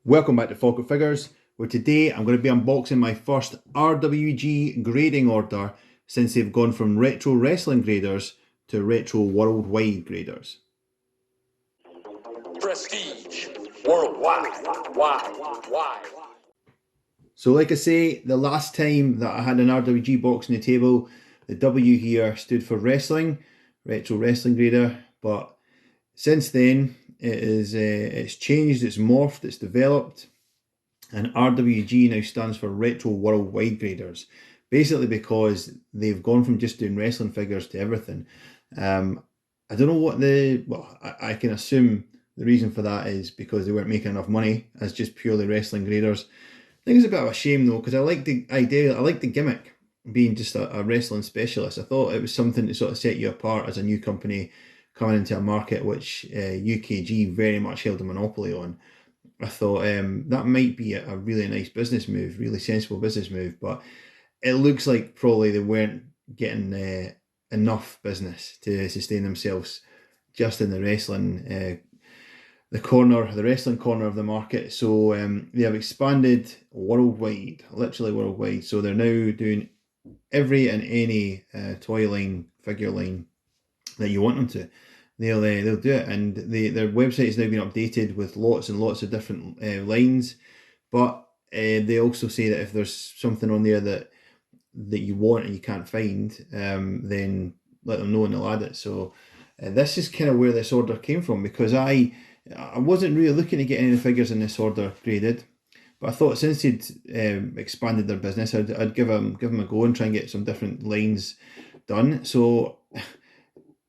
Welcome back to Falkett Figures, where today I'm going to be unboxing my first RWG grading order since they've gone from retro wrestling graders to retro worldwide graders. Prestige worldwide. So like I say, the last time that I had an RWG box on the table, the W here stood for wrestling, retro wrestling grader, but since then it's changed, it's morphed, it's developed. And RWG now stands for Retro Worldwide Graders, basically because they've gone from just doing wrestling figures to everything. I don't know what I can assume the reason for that is because they weren't making enough money as just purely wrestling graders. I think it's a bit of a shame though, because I like the idea, I like the gimmick being just a wrestling specialist. I thought it was something to sort of set you apart as a new company coming into a market which UKG very much held a monopoly on. I thought that might be a really nice business move, really sensible business move, but it looks like probably they weren't getting enough business to sustain themselves just in the wrestling the wrestling corner of the market. So they have expanded worldwide, literally worldwide. So they're now doing every and any toy line, figure line that you want them to. They'll do it, and their website has now been updated with lots and lots of different lines. But they also say that if there's something on there that you want and you can't find, then let them know and they'll add it. So this is kind of where this order came from, because I wasn't really looking to get any of the figures in this order graded, but I thought since they'd expanded their business, I'd give them a go and try and get some different lines done. So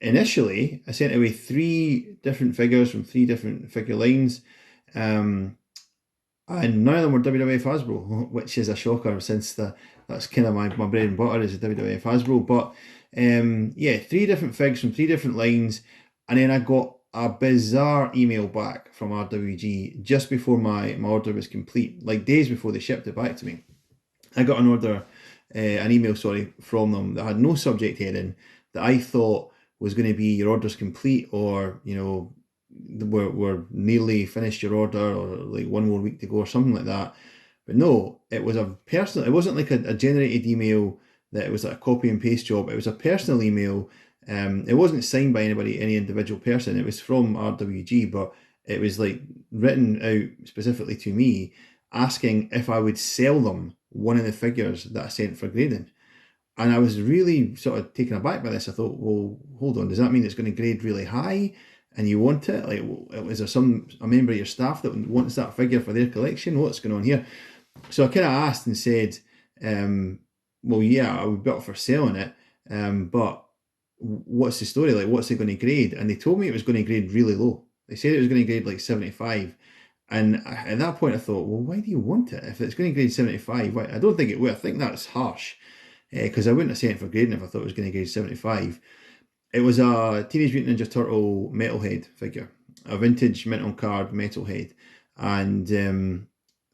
initially, I sent away 3 different figures from 3 different figure lines, and none of them were WWF Hasbro, which is a shocker since that's kind of my bread and butter is WWF Hasbro. But yeah, 3 different figs from 3 different lines, and then I got a bizarre email back from RWG just before my order was complete, like days before they shipped it back to me. I got an email from them that had no subject heading that I thought was going to be your order's complete, or we're nearly finished your order, or like 1 more week to go, or something like that. But no, it was a personal. It wasn't like a generated email that it was like a copy and paste job. It was a personal email. It wasn't signed by any individual person. It was from RWG, but it was like written out specifically to me, asking if I would sell them one of the figures that I sent for grading. And I was really sort of taken aback by this. I thought, well, hold on, does that mean it's going to grade really high and you want it? Like, is there a member of your staff that wants that figure for their collection? What's going on here? So I kind of asked and said, well, yeah, I would be up for selling it, but what's the story? Like, what's it going to grade? And they told me it was going to grade really low. They said it was going to grade like 75. And at that point I thought, well, why do you want it? If it's going to grade 75, I don't think it would. I think that's harsh. Because I wouldn't have sent it for grading if I thought it was going to grade 75. It was a Teenage Mutant Ninja Turtle Metalhead figure, a vintage mint on card Metalhead, and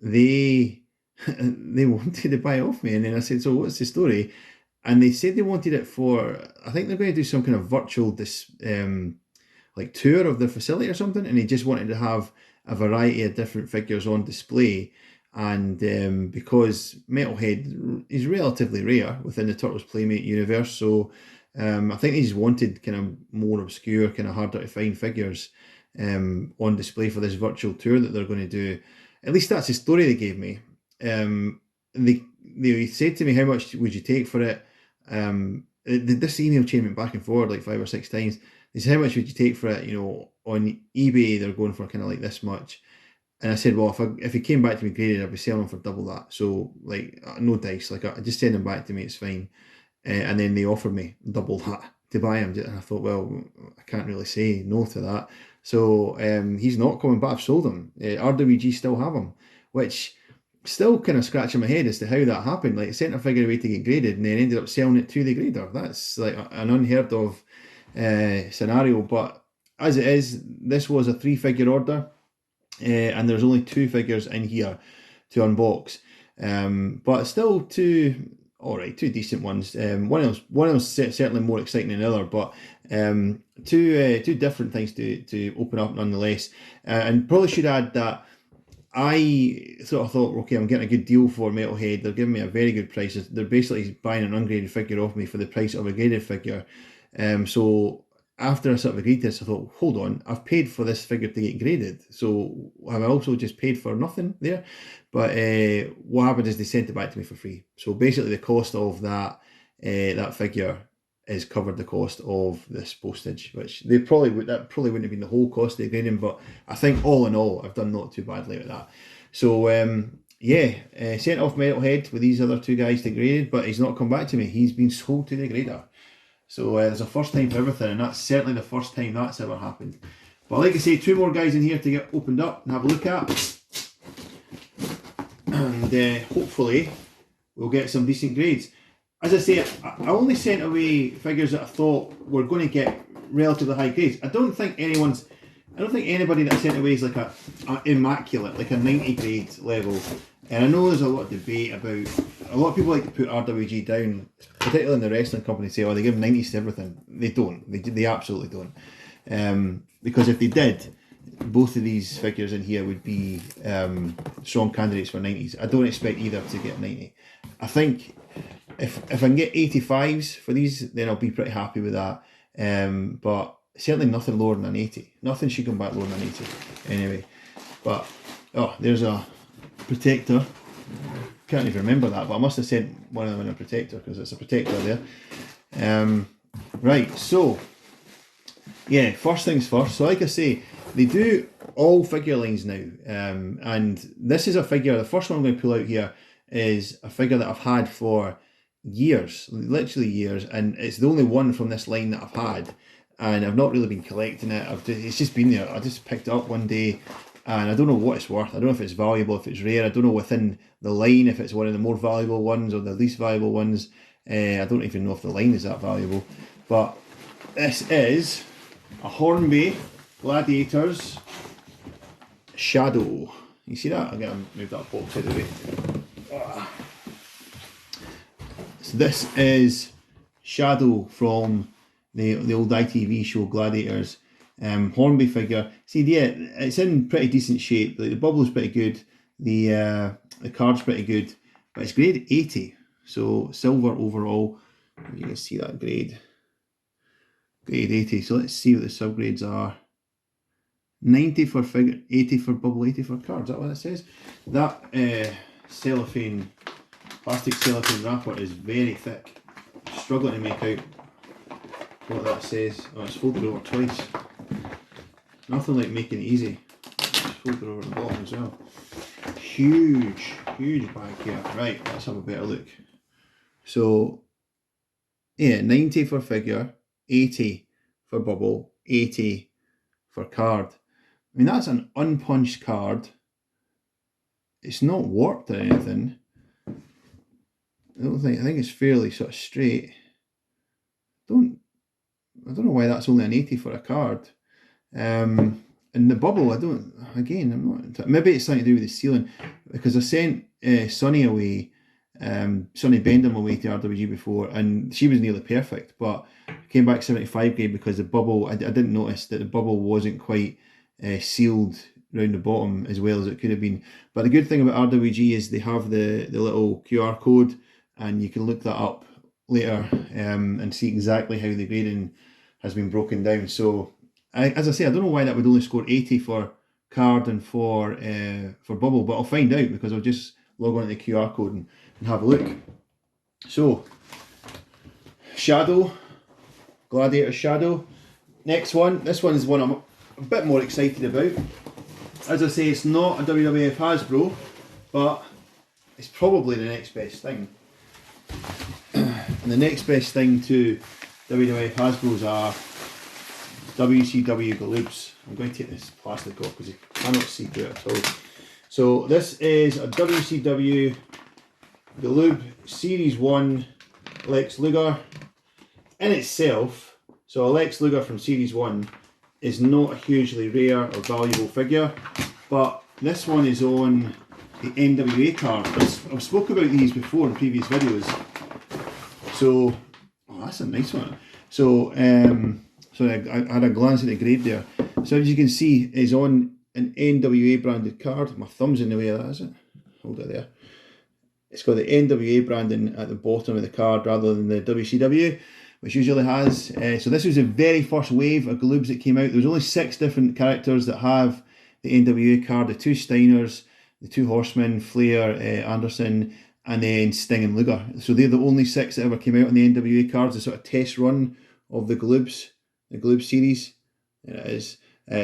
they wanted to buy it off me, and then I said, so what's the story? And they said they wanted it for, I think they're going to do some kind of virtual like tour of the facility or something, and they just wanted to have a variety of different figures on display. And because Metalhead is relatively rare within the Turtles Playmate universe, so I think they just wanted kind of more obscure, kind of harder to find figures on display for this virtual tour that they're going to do. At least that's the story they gave me. They said to me, how much would you take for it? This email chain went back and forward like 5 or 6 times. They said, how much would you take for it? On eBay, they're going for kind of like this much. And I said, well, if he came back to me graded, I'd be selling them for double that. So, like, no dice. Like, I just send them back to me, it's fine. And then they offered me double that to buy them. And I thought, well, I can't really say no to that. So, he's not coming back. I've sold them. RWG still have them, which still kind of scratching my head as to how that happened. Like, sent a figure away to get graded and then ended up selling it to the grader. That's like an unheard of scenario. But as it is, this was a 3-figure order. And there's only 2 figures in here to unbox, but still 2 decent ones. One of them's certainly more exciting than the other, but two different things to open up nonetheless. And probably should add that I sort of thought, okay, I'm getting a good deal for Metalhead. They're giving me a very good price. They're basically buying an ungraded figure off me for the price of a graded figure. So after I sort of agreed to this, I thought, hold on, I've paid for this figure to get graded. So have I also just paid for nothing there? But what happened is they sent it back to me for free. So basically the cost of that figure is covered the cost of this postage, which that probably wouldn't have been the whole cost of the grading, but I think all in all I've done not too badly with that. So sent off Metalhead with these other two guys to grade, but he's not come back to me. He's been sold to the grader. So there's a first time for everything, and that's certainly the first time that's ever happened. But like I say, two more guys in here to get opened up and have a look at, and hopefully we'll get some decent grades. As I say, I only sent away figures that I thought were going to get relatively high grades. I don't think anybody that I sent away is like a immaculate, like a 90 grade level. And I know there's a lot of debate about, a lot of people like to put RWG down, particularly in the wrestling company, say, oh, they give 90s to everything. They don't. They absolutely don't. Because if they did, both of these figures in here would be strong candidates for 90s. I don't expect either to get 90. I think if I can get 85s for these, then I'll be pretty happy with that. But certainly nothing lower than an 80. Nothing should come back lower than an 80. Anyway, but there's a protector. Can't even remember that, but I must have sent one of them in a protector because it's a protector there. Right, so yeah, first things first. So like I say, they do all figure lines now, and this is a figure. The first one I'm going to pull out here is a figure that I've had for years, literally years, and it's the only one from this line that I've had, and I've not really been collecting it. It's just been there. I just picked it up one day, and I don't know what it's worth. I don't know if it's valuable, if it's rare. I don't know within the line if it's one of the more valuable ones or the least valuable ones. I don't even know if the line is that valuable. But this is a Hornby Gladiators Shadow. You see that? I'm going to move that box out of the way. So this is Shadow from the old ITV show Gladiators. Hornby figure. See, yeah, it's in pretty decent shape. Like, the bubble's pretty good. The card's pretty good, but it's grade 80, so silver overall. You can see that grade 80. So let's see what the subgrades are. 90 for figure, 80 for bubble, 80 for card. Is that what it says? That plastic cellophane wrapper is very thick. Struggling to make out what that says. Oh, it's folded over twice. Nothing like making it easy. It's folded over the bottom as well. Huge bag here. Right, let's have a better look. So, yeah, 90 for figure, 80 for bubble, 80 for card. I mean, that's an unpunched card. It's not warped or anything. I think it's fairly sort of straight. I don't know why that's only an 80 for a card. And the bubble, I'm not. Maybe it's something to do with the sealing, because I sent Sonny away, Sonny Bendham away to RWG before, and she was nearly perfect, but came back 75 grade because the bubble. I didn't notice that the bubble wasn't quite sealed around the bottom as well as it could have been. But the good thing about RWG is they have the little QR code, and you can look that up later and see exactly how the grading has been broken down. So, as I say, I don't know why that would only score 80 for card and for bubble, but I'll find out because I'll just log on to the QR code and have a look. So, Shadow, Gladiator Shadow. Next one. This one is one I'm a bit more excited about. As I say, it's not a WWF Hasbro, but it's probably the next best thing. And the next best thing to WWF Hasbros are WCW Galoobs. I'm going to take this plastic off because you cannot see through it at all. So this is a WCW Galoob Series 1 Lex Luger. In itself, so a Lex Luger from Series 1 is not a hugely rare or valuable figure, but this one is on the NWA card. I've spoken about these before in previous videos. So, that's a nice one. So, I had a glance at the grade there. So as you can see, is on an NWA branded card. My thumb's in the way of that, is it? Hold it there. It's got the NWA branding at the bottom of the card rather than the WCW, which usually has. So this was the very first wave of Gloobs that came out. There was only 6 different characters that have the NWA card. The 2 Steiners, the 2 Horsemen, Flair, Anderson, and then Sting and Luger. So they're the only 6 that ever came out on the NWA cards. A sort of test run of the Gloobs series. There it is.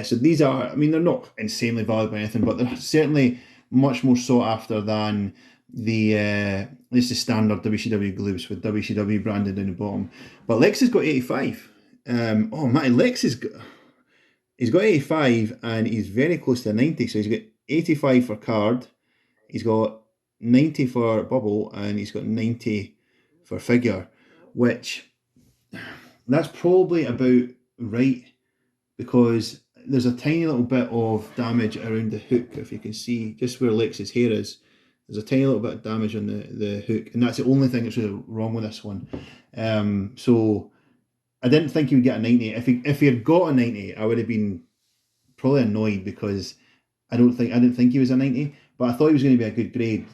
So these are, I mean, they're not insanely valuable or anything, but they're certainly much more sought after than this is standard WCW Gloobs with WCW branded down the bottom. But Lex has got 85. Oh man, Lex he's got 85 and he's very close to 90. So he's got 85 for card, he's got 90 for bubble, and he's got 90 for figure, which that's probably about right, because there's a tiny little bit of damage around the hook. If you can see just where Lex's hair is, there's a tiny little bit of damage on the hook, and that's the only thing that's really wrong with this one. So I didn't think he would get a 90. If he had got a 90, I would have been probably annoyed, because I didn't think he was a 90, but I thought he was going to be a good grade.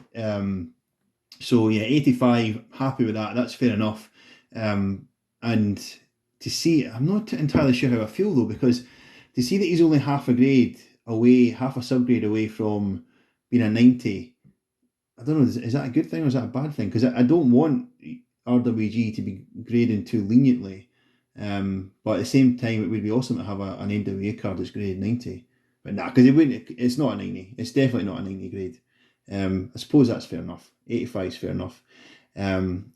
So yeah, 85, happy with that. That's fair enough. And to see, I'm not entirely sure how I feel though, because to see that he's only half a grade away, half a subgrade away from being a 90, I don't know, is that a good thing or is that a bad thing? Because I don't want RWG to be grading too leniently, but at the same time, it would be awesome to have an NWA card that's graded 90. But nah, because it's not a 90. It's definitely not a 90 grade. I suppose that's fair enough. 85 is fair enough.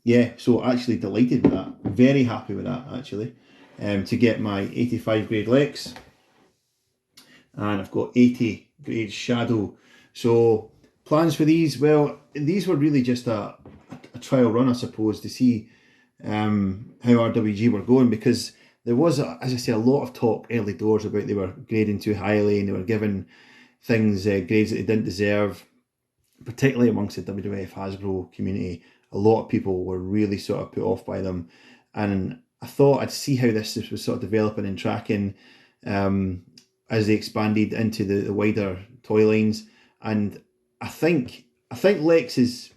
Yeah, so actually delighted with that. Very happy with that, actually. To get my 85 grade Lex. And I've got 80 grade Shadow. So plans for these, well, these were really just a trial run, I suppose, to see how RWG were going, because there was, as I say, a lot of talk early doors about they were grading too highly and they were giving things grades that they didn't deserve, particularly amongst the WWF Hasbro community. A lot of people were really sort of put off by them, and I thought I'd see how this was sort of developing and tracking as they expanded into the wider toy lines. And I think Lex's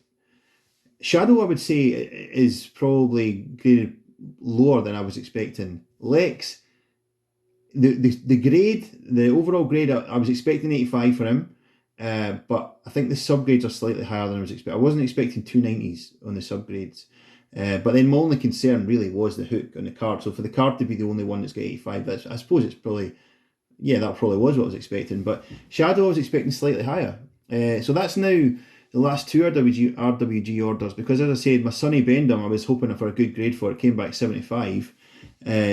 Shadow, I would say, is probably graded lower than I was expecting. Lex, the grade, the overall grade, I was expecting 85 for him, but I think the subgrades are slightly higher than I was expecting. I wasn't expecting 290s on the subgrades, but then my only concern really was the hook on the card. So for the card to be the only one that's got 85, I suppose it's probably, yeah, that probably was what I was expecting. But Shadow I was expecting slightly higher. So that's now the last 2 RWG orders, because as I said, my Sonny Bendham, I was hoping for a good grade for it, came back 75.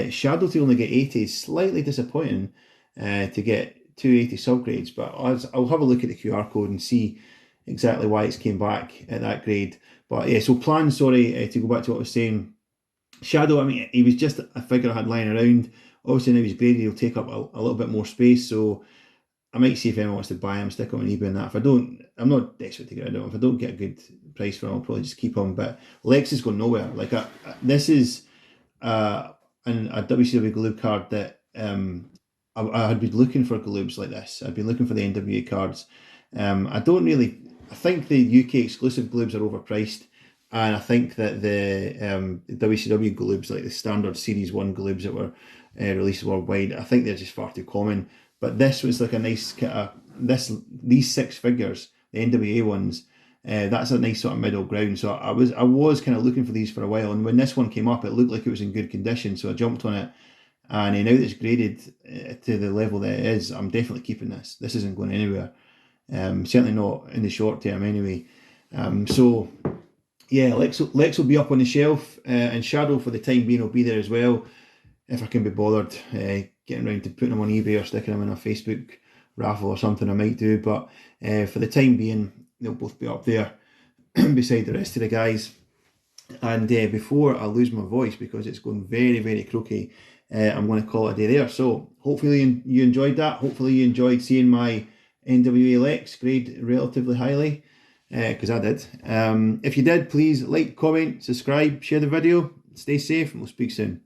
Shadow to only get 80 is slightly disappointing to get 280 subgrades, but I'll have a look at the QR code and see exactly why it's came back at that grade. But yeah, so plan, sorry, to go back to what I was saying. Shadow, I mean, he was just a figure I had lying around. Obviously now he's graded, he'll take up a little bit more space, so I might see if anyone wants to buy him, stick him on eBay and that. If I don't, I'm not desperate to get rid of him. If I don't get a good price for him, I'll probably just keep him. But Lex is going nowhere. Like this is a WCW Gloob card that I had been looking for Gloobs like this. I'd been looking for the NWA cards. I think the UK exclusive Gloobs are overpriced, and I think that the WCW Gloobs, like the standard Series 1 Gloobs that were released worldwide, I think they're just far too common. But this was like a nice kind of, these 6 figures, the NWA ones, that's a nice sort of middle ground. So I was kind of looking for these for a while, and when this one came up, it looked like it was in good condition, so I jumped on it. And now that it's graded to the level that it is, I'm definitely keeping this. This isn't going anywhere. Certainly not in the short term anyway. So yeah, Lex will be up on the shelf, and Shadow for the time being will be there as well, if I can be bothered getting around to putting them on eBay or sticking them in a Facebook raffle or something. I might do, but for the time being, they'll both be up there beside the rest of the guys. And before I lose my voice, because it's going very, very croaky, I'm going to call it a day there. So hopefully you enjoyed that. Hopefully you enjoyed seeing my NWA Lex grade relatively highly, because I did. If you did, please like, comment, subscribe, share the video. Stay safe, and we'll speak soon.